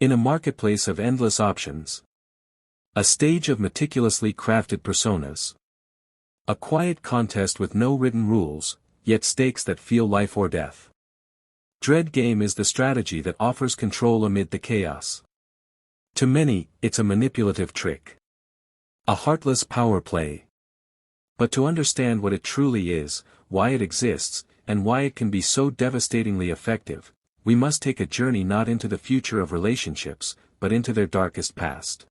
In a marketplace of endless options. A stage of meticulously crafted personas. A quiet contest with no written rules, yet stakes that feel life or death. Dread game is the strategy that offers control amid the chaos. To many, it's a manipulative trick. A heartless power play. But to understand what it truly is, why it exists, and why it can be so devastatingly effective, we must take a journey not into the future of relationships, but into their darkest past.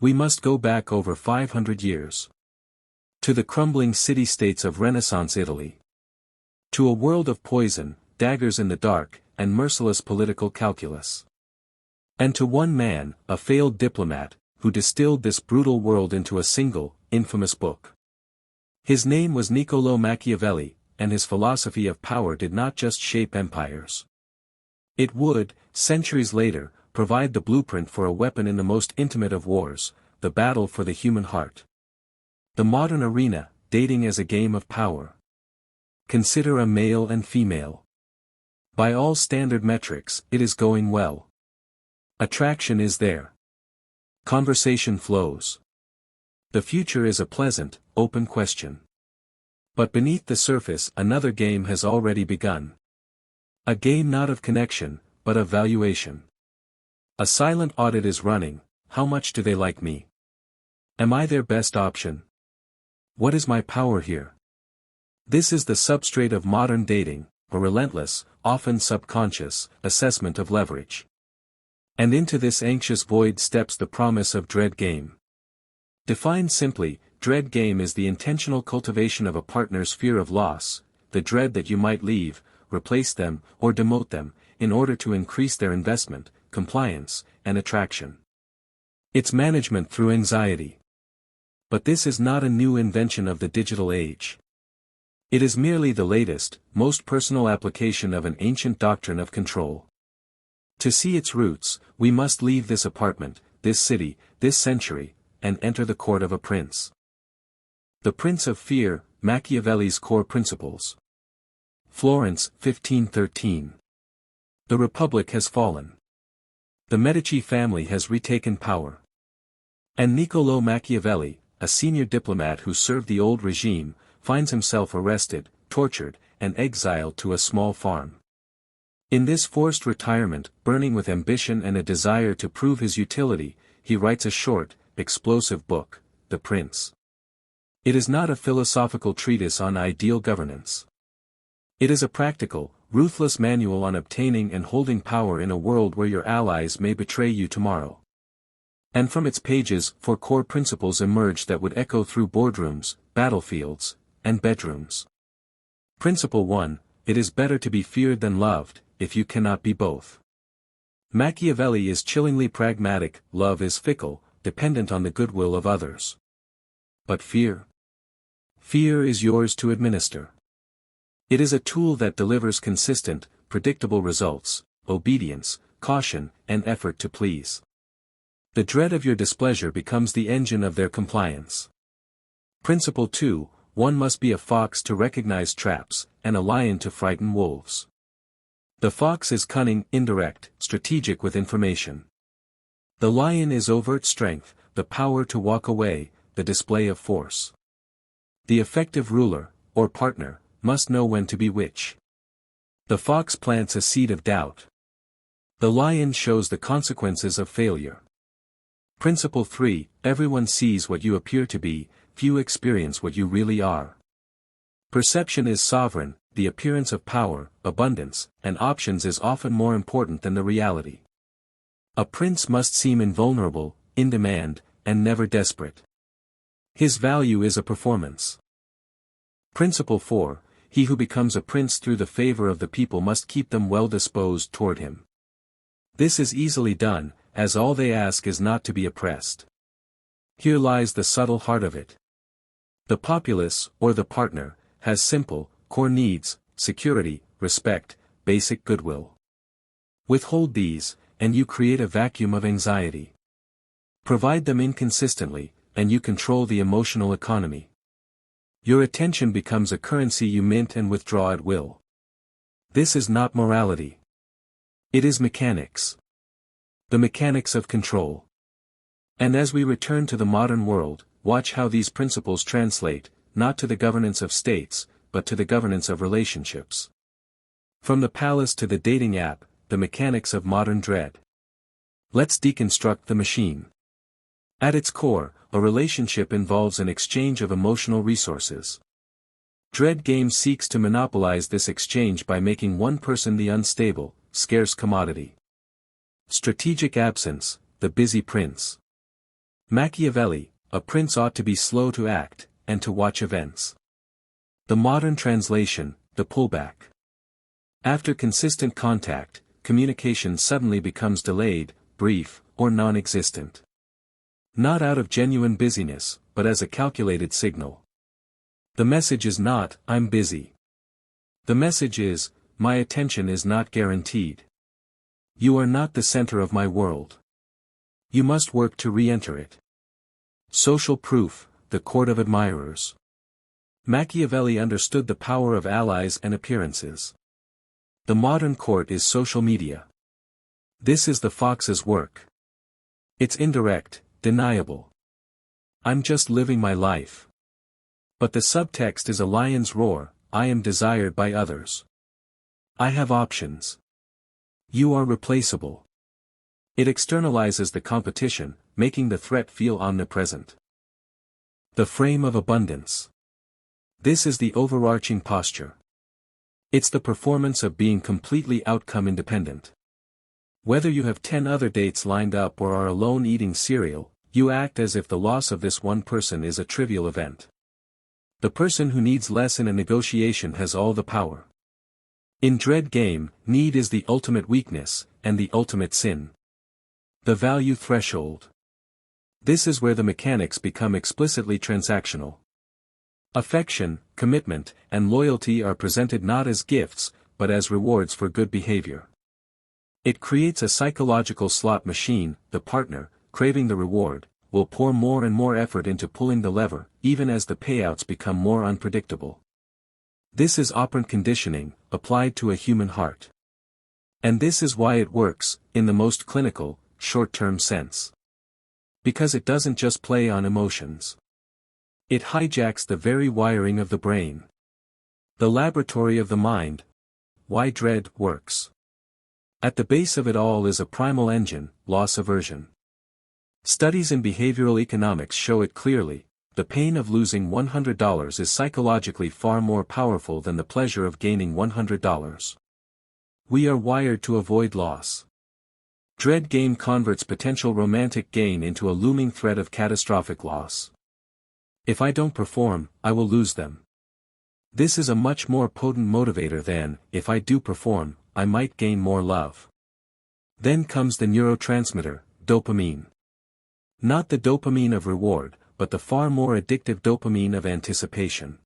We must go back over 500 years. To the crumbling city-states of Renaissance Italy. To a world of poison, daggers in the dark, and merciless political calculus. And to one man, a failed diplomat, who distilled this brutal world into a single, infamous book. His name was Niccolò Machiavelli, and his philosophy of power did not just shape empires. It would, centuries later, provide the blueprint for a weapon in the most intimate of wars, the battle for the human heart. The modern arena, dating as a game of power. Consider a male and female. By all standard metrics, it is going well. Attraction is there. Conversation flows. The future is a pleasant, open question. But beneath the surface another game has already begun. A game not of connection, but of valuation. A silent audit is running. How much do they like me? Am I their best option? What is my power here? This is the substrate of modern dating, a relentless, often subconscious, assessment of leverage. And into this anxious void steps the promise of dread game. Defined simply, dread game is the intentional cultivation of a partner's fear of loss, the dread that you might leave, replace them, or demote them, in order to increase their investment, compliance, and attraction. It's management through anxiety. But this is not a new invention of the digital age. It is merely the latest, most personal application of an ancient doctrine of control. To see its roots, we must leave this apartment, this city, this century, and enter the court of a prince. The Prince of Fear, Machiavelli's core principles. Florence, 1513. The Republic has fallen. The Medici family has retaken power. And Niccolò Machiavelli, a senior diplomat who served the old regime, finds himself arrested, tortured, and exiled to a small farm. In this forced retirement, burning with ambition and a desire to prove his utility, he writes a short, explosive book, The Prince. It is not a philosophical treatise on ideal governance. It is a practical, ruthless manual on obtaining and holding power in a world where your allies may betray you tomorrow. And from its pages, 4 core principles emerge that would echo through boardrooms, battlefields, and bedrooms. Principle 1, it is better to be feared than loved, if you cannot be both. Machiavelli is chillingly pragmatic, love is fickle, dependent on the goodwill of others. But fear? Fear is yours to administer. It is a tool that delivers consistent, predictable results, obedience, caution, and effort to please. The dread of your displeasure becomes the engine of their compliance. Principle 2, one must be a fox to recognize traps, and a lion to frighten wolves. The fox is cunning, indirect, strategic with information. The lion is overt strength, the power to walk away, the display of force. The effective ruler, or partner, must know when to bewitch. The fox plants a seed of doubt. The lion shows the consequences of failure. Principle 3, everyone sees what you appear to be, few experience what you really are. Perception is sovereign, the appearance of power, abundance, and options is often more important than the reality. A prince must seem invulnerable, in demand, and never desperate. His value is a performance. Principle 4, he who becomes a prince through the favor of the people must keep them well disposed toward him. This is easily done, as all they ask is not to be oppressed. Here lies the subtle heart of it. The populace, or the partner, has simple, core needs, security, respect, basic goodwill. Withhold these, and you create a vacuum of anxiety. Provide them inconsistently, and you control the emotional economy. Your attention becomes a currency you mint and withdraw at will. This is not morality. It is mechanics. The mechanics of control. And as we return to the modern world, watch how these principles translate, not to the governance of states, but to the governance of relationships. From the palace to the dating app, the mechanics of modern dread. Let's deconstruct the machine. At its core, a relationship involves an exchange of emotional resources. Dread game seeks to monopolize this exchange by making one person the unstable, scarce commodity. Strategic absence, the busy prince. Machiavelli, a prince ought to be slow to act, and to watch events. The modern translation, the pullback. After consistent contact, communication suddenly becomes delayed, brief, or non-existent. Not out of genuine busyness, but as a calculated signal. The message is not, "I'm busy." The message is, "My attention is not guaranteed. You are not the center of my world. You must work to re-enter it." Social proof, the court of admirers. Machiavelli understood the power of allies and appearances. The modern court is social media. This is the fox's work. It's indirect, deniable. I'm just living my life. But the subtext is a lion's roar, I am desired by others. I have options. You are replaceable. It externalizes the competition, making the threat feel omnipresent. The frame of abundance. This is the overarching posture. It's the performance of being completely outcome independent. Whether you have 10 other dates lined up or are alone eating cereal, you act as if the loss of this one person is a trivial event. The person who needs less in a negotiation has all the power. In dread game, need is the ultimate weakness, and the ultimate sin. The value threshold. This is where the mechanics become explicitly transactional. Affection, commitment, and loyalty are presented not as gifts, but as rewards for good behavior. It creates a psychological slot machine. The partner, craving the reward, will pour more and more effort into pulling the lever, even as the payouts become more unpredictable. This is operant conditioning, applied to a human heart. And this is why it works, in the most clinical, short-term sense. Because it doesn't just play on emotions. It hijacks the very wiring of the brain. The laboratory of the mind. Why dread works. At the base of it all is a primal engine, loss aversion. Studies in behavioral economics show it clearly. The pain of losing $100 is psychologically far more powerful than the pleasure of gaining $100. We are wired to avoid loss. Dread game converts potential romantic gain into a looming threat of catastrophic loss. If I don't perform, I will lose them. This is a much more potent motivator than, if I do perform, I might gain more love. Then comes the neurotransmitter, dopamine. Not the dopamine of reward, but the far more addictive dopamine of anticipation.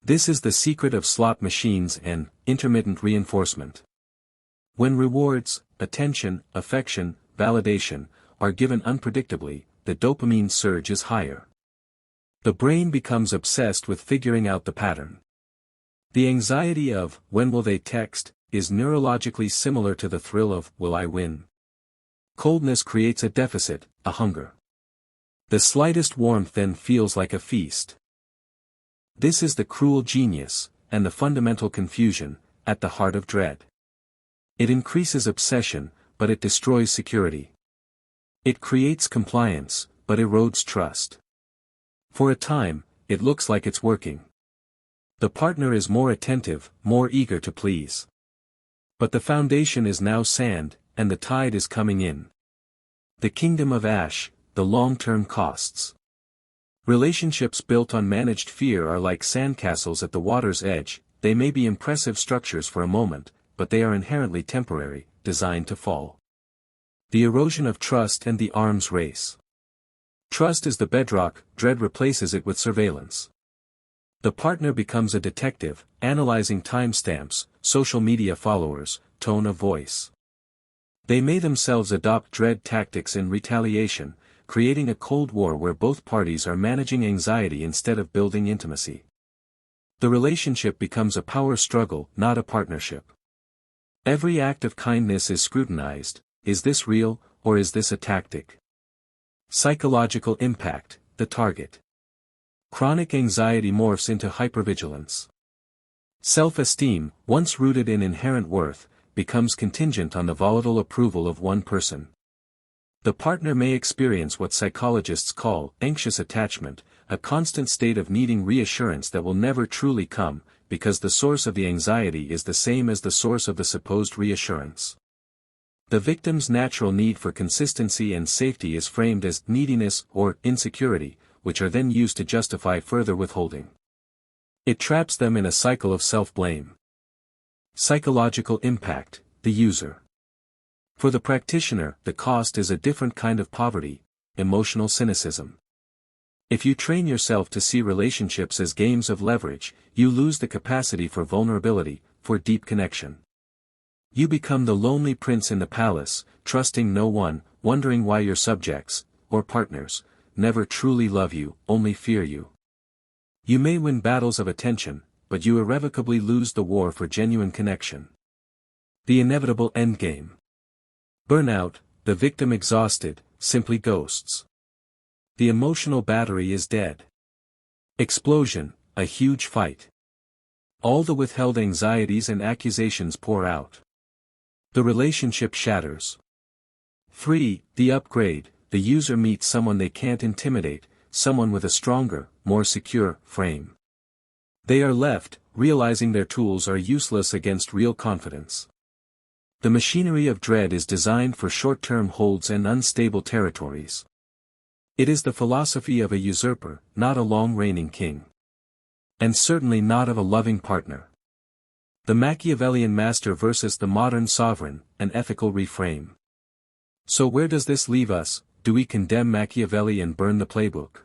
This is the secret of slot machines and intermittent reinforcement. When rewards, attention, affection, validation, are given unpredictably, the dopamine surge is higher. The brain becomes obsessed with figuring out the pattern. The anxiety of, when will they text, is neurologically similar to the thrill of, will I win? Coldness creates a deficit, a hunger. The slightest warmth then feels like a feast. This is the cruel genius, and the fundamental confusion, at the heart of dread. It increases obsession, but it destroys security. It creates compliance, but erodes trust. For a time, it looks like it's working. The partner is more attentive, more eager to please. But the foundation is now sand, and the tide is coming in. The kingdom of ash, the long-term costs. Relationships built on managed fear are like sandcastles at the water's edge. They may be impressive structures for a moment, but they are inherently temporary, designed to fall. The erosion of trust and the arms race. Trust is the bedrock, dread replaces it with surveillance. The partner becomes a detective, analyzing timestamps, social media followers, tone of voice. They may themselves adopt dread tactics in retaliation, creating a cold war where both parties are managing anxiety instead of building intimacy. The relationship becomes a power struggle, not a partnership. Every act of kindness is scrutinized. Is this real, or is this a tactic? Psychological impact, the target. Chronic anxiety morphs into hypervigilance. Self-esteem, once rooted in inherent worth, becomes contingent on the volatile approval of one person. The partner may experience what psychologists call anxious attachment, a constant state of needing reassurance that will never truly come, because the source of the anxiety is the same as the source of the supposed reassurance. The victim's natural need for consistency and safety is framed as neediness or insecurity, which are then used to justify further withholding. It traps them in a cycle of self-blame. Psychological impact, the user. For the practitioner, the cost is a different kind of poverty, emotional cynicism. If you train yourself to see relationships as games of leverage, you lose the capacity for vulnerability, for deep connection. You become the lonely prince in the palace, trusting no one, wondering why your subjects, or partners, never truly love you, only fear you. You may win battles of attention, but you irrevocably lose the war for genuine connection. The inevitable endgame. Burnout, the victim exhausted, simply ghosts. The emotional battery is dead. Explosion, a huge fight. All the withheld anxieties and accusations pour out. The relationship shatters. 3. The upgrade, the user meets someone they can't intimidate, someone with a stronger, more secure frame. They are left, realizing their tools are useless against real confidence. The machinery of dread is designed for short-term holds and unstable territories. It is the philosophy of a usurper, not a long-reigning king. And certainly not of a loving partner. The Machiavellian master versus the modern sovereign, an ethical reframe. So where does this leave us? Do we condemn Machiavelli and burn the playbook?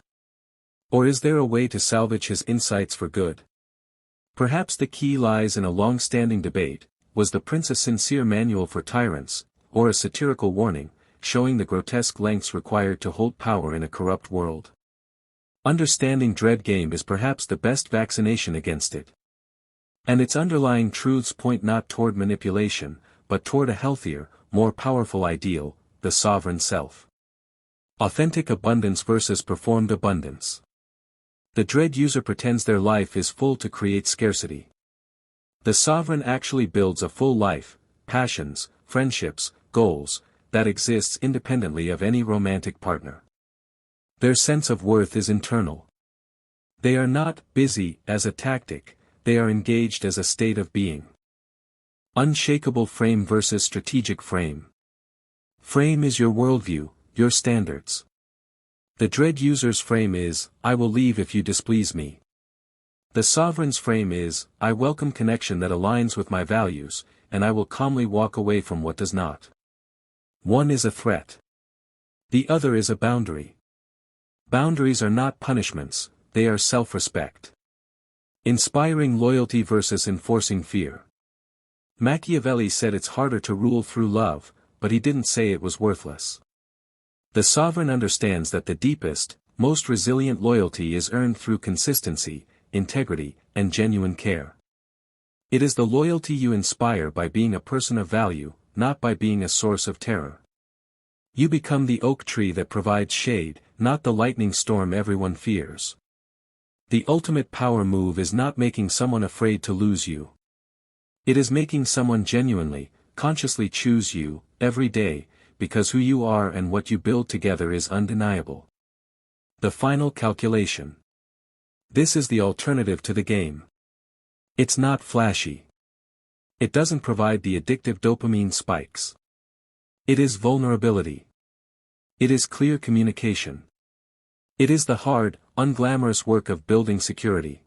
Or is there a way to salvage his insights for good? Perhaps the key lies in a long-standing debate: was The Prince a sincere manual for tyrants, or a satirical warning, showing the grotesque lengths required to hold power in a corrupt world? Understanding dread game is perhaps the best vaccination against it. And its underlying truths point not toward manipulation, but toward a healthier, more powerful ideal, the sovereign self. Authentic abundance versus performed abundance. The dread user pretends their life is full to create scarcity. The sovereign actually builds a full life, passions, friendships, goals, that exists independently of any romantic partner. Their sense of worth is internal. They are not busy as a tactic, they are engaged as a state of being. Unshakable frame versus strategic frame. Frame is your worldview, your standards. The dread user's frame is, I will leave if you displease me. The sovereign's frame is, I welcome connection that aligns with my values, and I will calmly walk away from what does not. One is a threat. The other is a boundary. Boundaries are not punishments, they are self-respect. Inspiring loyalty versus enforcing fear. Machiavelli said it's harder to rule through love, but he didn't say it was worthless. The sovereign understands that the deepest, most resilient loyalty is earned through consistency, integrity, and genuine care. It is the loyalty you inspire by being a person of value, not by being a source of terror. You become the oak tree that provides shade, not the lightning storm everyone fears. The ultimate power move is not making someone afraid to lose you. It is making someone genuinely, consciously choose you, every day, because who you are and what you build together is undeniable. The final calculation. This is the alternative to the game. It's not flashy. It doesn't provide the addictive dopamine spikes. It is vulnerability. It is clear communication. It is the hard, unglamorous work of building security.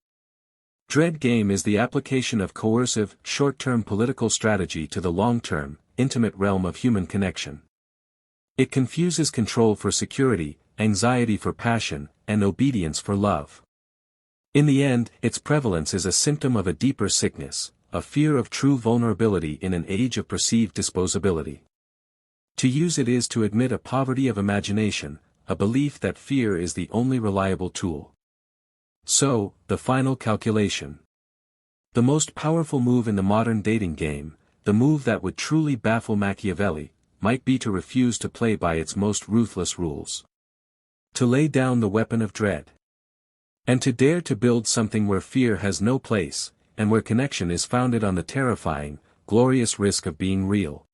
Dread game is the application of coercive, short-term political strategy to the long-term, intimate realm of human connection. It confuses control for security, anxiety for passion, and obedience for love. In the end, its prevalence is a symptom of a deeper sickness, a fear of true vulnerability in an age of perceived disposability. To use it is to admit a poverty of imagination, a belief that fear is the only reliable tool. So, the final calculation. The most powerful move in the modern dating game, the move that would truly baffle Machiavelli, might be to refuse to play by its most ruthless rules. To lay down the weapon of dread. And to dare to build something where fear has no place, and where connection is founded on the terrifying, glorious risk of being real.